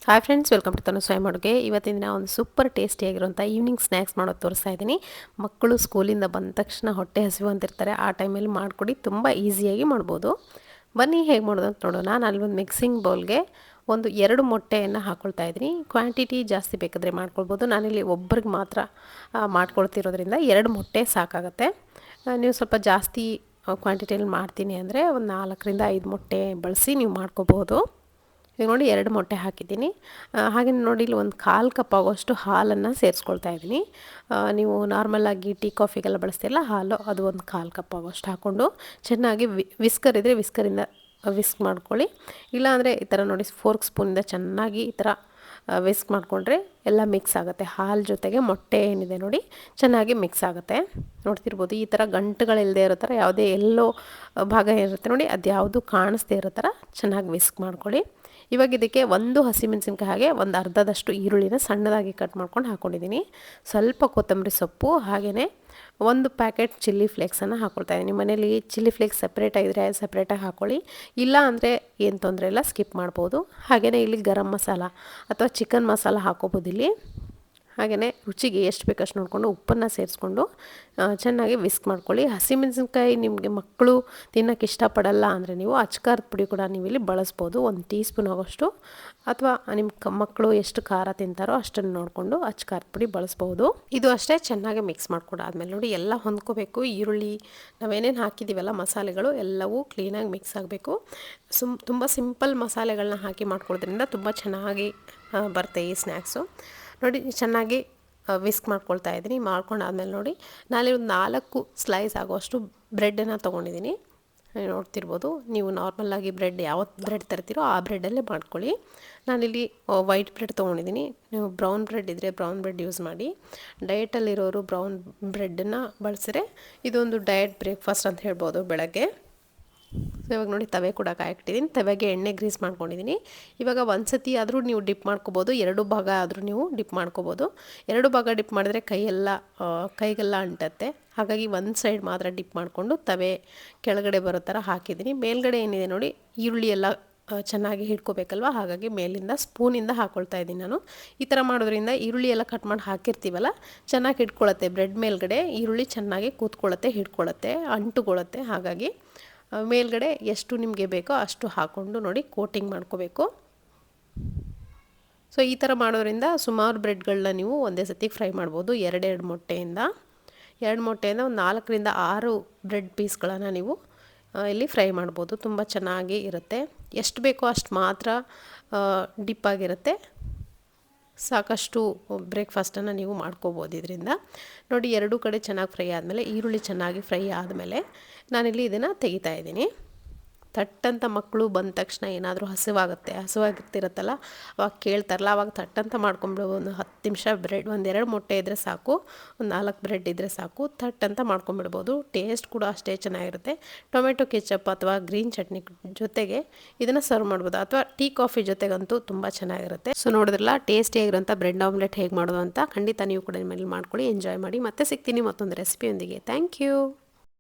Hi friends, welcome to ತನು ಸ್ವಯಂ ಅಡುಗೆ. ಇವತ್ತಿನ ದಿನ ಒಂದು ಸೂಪರ್ ಟೇಸ್ಟಿಯಾಗಿರುವಂಥ ಈವ್ನಿಂಗ್ ಸ್ನ್ಯಾಕ್ಸ್ ಮಾಡೋದು ತೋರಿಸ್ತಾ ಇದ್ದೀನಿ. ಮಕ್ಕಳು ಸ್ಕೂಲಿಂದ ಬಂದ ತಕ್ಷಣ ಹೊಟ್ಟೆ ಹಸಿವು ಅಂತಿರ್ತಾರೆ. ಆ ಟೈಮಲ್ಲಿ ಮಾಡಿಕೊಡಿ, ತುಂಬ ಈಸಿಯಾಗಿ ಮಾಡ್ಬೋದು. ಬನ್ನಿ ಹೇಗೆ ಮಾಡೋದು ಅಂತ ನೋಡೋಣ. ನಾನೊಂದು ಮಿಕ್ಸಿಂಗ್ ಬೌಲ್ಗೆ ಒಂದು 2 ಮೊಟ್ಟೆಯನ್ನು ಹಾಕ್ಕೊಳ್ತಾ ಇದ್ದೀನಿ. ಕ್ವಾಂಟಿಟಿ ಜಾಸ್ತಿ ಬೇಕಾದರೆ ಮಾಡ್ಕೊಳ್ಬೋದು. ನಾನಿಲ್ಲಿ ಒಬ್ಬರಿಗೆ ಮಾತ್ರ ಮಾಡ್ಕೊಳ್ತಿರೋದ್ರಿಂದ 2 ಮೊಟ್ಟೆ ಸಾಕಾಗುತ್ತೆ. ನೀವು ಸ್ವಲ್ಪ ಜಾಸ್ತಿ ಕ್ವಾಂಟಿಟಿಯಲ್ಲಿ ಮಾಡ್ತೀನಿ ಅಂದರೆ ಒಂದು 4ರಿಂದ 5 ಮೊಟ್ಟೆ ಬಳಸಿ ನೀವು ಮಾಡ್ಕೋಬೋದು. ಈಗ ನೋಡಿ 2 ಮೊಟ್ಟೆ ಹಾಕಿದ್ದೀನಿ. ಹಾಗೆ ನೋಡಿ ಇಲ್ಲಿ ಒಂದು 1/4 ಕಪ್ ಆಗೋಷ್ಟು ಹಾಲನ್ನು ಸೇರಿಸ್ಕೊಳ್ತಾ ಇದ್ದೀನಿ. ನೀವು ನಾರ್ಮಲಾಗಿ ಟೀ ಕಾಫಿಗೆಲ್ಲ ಬಳಸ್ತಿರಲ್ಲ ಹಾಲು, ಅದು ಒಂದು 1/4 ಕಪ್ ಆಗೋಷ್ಟು ಹಾಕ್ಕೊಂಡು ಚೆನ್ನಾಗಿ ವಿಸ್ಕರ್ ಇದ್ದರೆ ವಿಸ್ಕರಿಂದ ವಿಸ್ಕ್ ಮಾಡ್ಕೊಳ್ಳಿ. ಇಲ್ಲಾಂದರೆ ಈ ಥರ ನೋಡಿ ಫೋರ್ಕ್ ಸ್ಪೂನಿಂದ ಚೆನ್ನಾಗಿ ಈ ಥರ ವಿಸ್ಕ್ ಮಾಡಿಕೊಂಡ್ರೆ ಎಲ್ಲ ಮಿಕ್ಸ್ ಆಗುತ್ತೆ. ಹಾಲು ಜೊತೆಗೆ ಮೊಟ್ಟೆ ಏನಿದೆ ನೋಡಿ ಚೆನ್ನಾಗಿ ಮಿಕ್ಸ್ ಆಗುತ್ತೆ. ನೋಡ್ತಿರ್ಬೋದು ಈ ಥರ ಗಂಟುಗಳಿಲ್ಲದೆ ಇರೋ ಥರ ಯಾವುದೇ ಎಲ್ಲೋ ಭಾಗ ಇರುತ್ತೆ ನೋಡಿ, ಅದು ಯಾವುದು ಕಾಣಿಸ್ದೇ ಇರೋ ಥರ ಚೆನ್ನಾಗಿ ವಿಸ್ಕ್ ಮಾಡ್ಕೊಳ್ಳಿ. ಇವಾಗ ಇದಕ್ಕೆ ಒಂದು ಹಸಿಮೆಣಸಿನ್ಕಾಯಿ ಹಾಗೆ ಒಂದು ಅರ್ಧದಷ್ಟು ಈರುಳ್ಳಿನ ಸಣ್ಣದಾಗಿ ಕಟ್ ಮಾಡ್ಕೊಂಡು ಹಾಕ್ಕೊಂಡಿದ್ದೀನಿ. ಸ್ವಲ್ಪ ಕೊತ್ತಂಬರಿ ಸೊಪ್ಪು, ಹಾಗೆಯೇ 1 ಪ್ಯಾಕೆಟ್ ಚಿಲ್ಲಿ ಫ್ಲೇಕ್ಸನ್ನು ಹಾಕ್ಕೊಳ್ತಾ ಇದ್ದೀನಿ. ಮನೇಲಿ ಚಿಲ್ಲಿ ಫ್ಲೇಕ್ಸ್ ಸಪ್ರೇಟಾಗಿದ್ದರೆ ಸಪ್ರೇಟಾಗಿ ಹಾಕ್ಕೊಳ್ಳಿ, ಇಲ್ಲ ಅಂದರೆ ಏನು ತೊಂದರೆ ಇಲ್ಲ, ಸ್ಕಿಪ್ ಮಾಡ್ಬೋದು. ಹಾಗೆಯೇ ಇಲ್ಲಿ ಗರಂ ಮಸಾಲ ಅಥವಾ ಚಿಕನ್ ಮಸಾಲ ಹಾಕ್ಕೋಬೋದು ಇಲ್ಲಿ. ಹಾಗೆಯೇ ರುಚಿಗೆ ಎಷ್ಟು ಬೇಕಷ್ಟು ನೋಡಿಕೊಂಡು ಉಪ್ಪನ್ನು ಸೇರಿಸ್ಕೊಂಡು ಚೆನ್ನಾಗಿ ವಿಸ್ಕ್ ಮಾಡ್ಕೊಳ್ಳಿ. ಹಸಿಮೆಣಸಿನ್ಕಾಯಿ ನಿಮಗೆ ಮಕ್ಕಳು ತಿನ್ನೋಕ್ಕೆ ಇಷ್ಟಪಡಲ್ಲ ಅಂದರೆ ನೀವು ಅಚ್ಕಾರದ ಪುಡಿ ಕೂಡ ನೀವು ಇಲ್ಲಿ ಬಳಸ್ಬೋದು. 1 ಟೀ ಸ್ಪೂನ್ ಆಗೋಷ್ಟು, ಅಥವಾ ನಿಮ್ಮ ಮಕ್ಕಳು ಎಷ್ಟು ಖಾರ ತಿಂತಾರೋ ಅಷ್ಟನ್ನು ನೋಡಿಕೊಂಡು ಅಚ್ಕಾರದ ಪುಡಿ ಬಳಸ್ಬೋದು. ಇದು ಅಷ್ಟೇ ಚೆನ್ನಾಗಿ ಮಿಕ್ಸ್ ಮಾಡ್ಕೊಂಡಾದ್ಮೇಲೆ ನೋಡಿ ಎಲ್ಲ ಹೊಂದ್ಕೋಬೇಕು. ಈರುಳ್ಳಿ ನಾವೇನೇನು ಹಾಕಿದ್ದೀವಲ್ಲ ಮಸಾಲೆಗಳು ಎಲ್ಲವೂ ಕ್ಲೀನಾಗಿ ಮಿಕ್ಸ್ ಆಗಬೇಕು. ತುಂಬ ಸಿಂಪಲ್ ಮಸಾಲೆಗಳನ್ನ ಹಾಕಿ ಮಾಡ್ಕೊಳ್ಳೋದ್ರಿಂದ ತುಂಬ ಚೆನ್ನಾಗಿ ಬರುತ್ತೆ ಈ ಸ್ನ್ಯಾಕ್ಸು. ನೋಡಿ ಚೆನ್ನಾಗಿ ವಿಸ್ಕ್ ಮಾಡ್ಕೊಳ್ತಾ ಇದ್ದೀನಿ. ಮಾಡ್ಕೊಂಡಾದ್ಮೇಲೆ ನೋಡಿ ನಾನಿಲ್ಲಿ ಒಂದು 4 ಸ್ಲೈಸ್ ಆಗೋಷ್ಟು ಬ್ರೆಡ್ಡನ್ನು ತೊಗೊಂಡಿದ್ದೀನಿ. ನೋಡ್ತಿರ್ಬೋದು, ನೀವು ನಾರ್ಮಲಾಗಿ ಬ್ರೆಡ್ ಯಾವತ್ತು ಬ್ರೆಡ್ ತರ್ತೀರೋ ಆ ಬ್ರೆಡ್ಡಲ್ಲೇ ಮಾಡ್ಕೊಳ್ಳಿ. ನಾನಿಲ್ಲಿ ವೈಟ್ ಬ್ರೆಡ್ ತೊಗೊಂಡಿದ್ದೀನಿ. ನೀವು ಬ್ರೌನ್ ಬ್ರೆಡ್ ಇದ್ದರೆ ಬ್ರೌನ್ ಬ್ರೆಡ್ ಯೂಸ್ ಮಾಡಿ. ಡಯಟಲ್ಲಿರೋರು ಬ್ರೌನ್ ಬ್ರೆಡ್ಡನ್ನು ಬಳಸಿದ್ರೆ ಇದೊಂದು ಡಯಟ್ ಬ್ರೇಕ್ಫಾಸ್ಟ್ ಅಂತ ಹೇಳ್ಬೋದು ಬೆಳಗ್ಗೆ. ಸೊ ಇವಾಗ ನೋಡಿ ತವೆ ಕೂಡ ಕಾಯಕ್ಕಿಟ್ಟಿದ್ದೀನಿ. ತವೆಗೆ ಎಣ್ಣೆ ಗ್ರೀಸ್ ಮಾಡ್ಕೊಂಡಿದ್ದೀನಿ. ಇವಾಗ ಒಂದು ಸತಿ ಆದರೂ ನೀವು ಡಿಪ್ ಮಾಡ್ಕೋಬೋದು, 2 ಭಾಗ ಆದರೂ ನೀವು ಡಿಪ್ ಮಾಡ್ಕೋಬೋದು. 2 ಭಾಗ ಡಿಪ್ ಮಾಡಿದ್ರೆ ಕೈಗೆಲ್ಲ ಅಂಟತ್ತೆ. ಹಾಗಾಗಿ ಒಂದು ಸೈಡ್ ಮಾತ್ರ ಡಿಪ್ ಮಾಡಿಕೊಂಡು ತವೆ ಕೆಳಗಡೆ ಬರೋ ಥರ ಹಾಕಿದ್ದೀನಿ. ಮೇಲ್ಗಡೆ ಏನಿದೆ ನೋಡಿ ಈರುಳ್ಳಿ ಎಲ್ಲ ಚೆನ್ನಾಗಿ ಹಿಡ್ಕೋಬೇಕಲ್ವ, ಹಾಗಾಗಿ ಮೇಲಿಂದ ಸ್ಪೂನಿಂದ ಹಾಕ್ಕೊಳ್ತಾ ಇದ್ದೀನಿ ನಾನು. ಈ ಥರ ಮಾಡೋದ್ರಿಂದ ಈರುಳ್ಳಿ ಎಲ್ಲ ಕಟ್ ಮಾಡಿ ಹಾಕಿರ್ತೀವಲ್ಲ ಚೆನ್ನಾಗಿ ಹಿಡ್ಕೊಳ್ಳುತ್ತೆ. ಬ್ರೆಡ್ ಮೇಲ್ಗಡೆ ಈರುಳ್ಳಿ ಚೆನ್ನಾಗಿ ಕೂತ್ಕೊಳ್ಳುತ್ತೆ, ಹಿಡ್ಕೊಳ್ಳುತ್ತೆ, ಅಂಟುಕೊಳ್ಳುತ್ತೆ. ಹಾಗಾಗಿ ಮೇಲ್ಗಡೆ ಎಷ್ಟು ನಿಮಗೆ ಬೇಕೋ ಅಷ್ಟು ಹಾಕ್ಕೊಂಡು ನೋಡಿ ಕೋಟಿಂಗ್ ಮಾಡ್ಕೋಬೇಕು. ಸೊ ಈ ಥರ ಮಾಡೋದ್ರಿಂದ ಸುಮಾರು ಬ್ರೆಡ್ಗಳನ್ನ ನೀವು ಒಂದೇ ಸತಿ ಫ್ರೈ ಮಾಡ್ಬೋದು. 2 ಮೊಟ್ಟೆಯಿಂದ ಒಂದು 4ರಿಂದ 6 ಬ್ರೆಡ್ ಪೀಸ್ಗಳನ್ನು ನೀವು ಇಲ್ಲಿ ಫ್ರೈ ಮಾಡ್ಬೋದು. ತುಂಬ ಚೆನ್ನಾಗಿ ಇರುತ್ತೆ. ಎಷ್ಟು ಬೇಕೋ ಅಷ್ಟು ಮಾತ್ರ ಡಿಪ್ ಆಗಿರುತ್ತೆ. ಸಾಕಷ್ಟು ಬ್ರೇಕ್ಫಾಸ್ಟನ್ನು ನೀವು ಮಾಡ್ಕೋಬೋದು ಇದರಿಂದ. ನೋಡಿ 2 ಕಡೆ ಚೆನ್ನಾಗಿ ಫ್ರೈ ಆದಮೇಲೆ, ಈರುಳ್ಳಿ ಚೆನ್ನಾಗಿ ಫ್ರೈ ಆದಮೇಲೆ ನಾನಿಲ್ಲಿ ಇದನ್ನು ತೆಗಿತಾ ಇದ್ದೀನಿ. ಥಟ್ಟಂತ ಮಕ್ಕಳು ಬಂದ ತಕ್ಷಣ ಏನಾದರೂ ಹಸಿವಾಗಿರ್ತಿರುತ್ತಲ್ಲ, ಅವಾಗ ಕೇಳ್ತಾರಲ್ಲ, ಅವಾಗ ಥಟ್ಟಂತ ಮಾಡ್ಕೊಂಬಿಡು. ಒಂದು 10 ನಿಮಿಷ ಬ್ರೆಡ್, 1-2 ಮೊಟ್ಟೆ ಇದ್ದರೆ ಸಾಕು, ಒಂದು 4 ಬ್ರೆಡ್ ಇದ್ದರೆ ಸಾಕು, ಥಟ್ಟಂತ ಮಾಡ್ಕೊಂಬಿಡ್ಬೋದು. ಟೇಸ್ಟ್ ಕೂಡ ಅಷ್ಟೇ ಚೆನ್ನಾಗಿರುತ್ತೆ. ಟೊಮೆಟೊ ಕೆಚಪ್ ಅಥವಾ ಗ್ರೀನ್ ಚಟ್ನಿ ಜೊತೆಗೆ ಇದನ್ನು ಸರ್ವ್ ಮಾಡ್ಬೋದು, ಅಥವಾ ಟೀ ಕಾಫಿ ಜೊತೆಗಂತೂ ತುಂಬ ಚೆನ್ನಾಗಿರುತ್ತೆ. ಸೊ ನೋಡಿದ್ರಲ್ಲ ಟೇಸ್ಟಿಯಾಗಿರೋಂಥ ಬ್ರೆಡ್ ಆಮ್ಲೆಟ್ ಹೇಗೆ ಮಾಡೋದು ಅಂತ. ಖಂಡಿತ ನೀವು ಕೂಡ ಮನೇಲಿ ಮಾಡ್ಕೊಳ್ಳಿ, ಎಂಜಾಯ್ ಮಾಡಿ. ಮತ್ತೆ ಸಿಗ್ತೀನಿ ಮತ್ತೊಂದು ರೆಸಿಪಿಯೊಂದಿಗೆ. Thank you.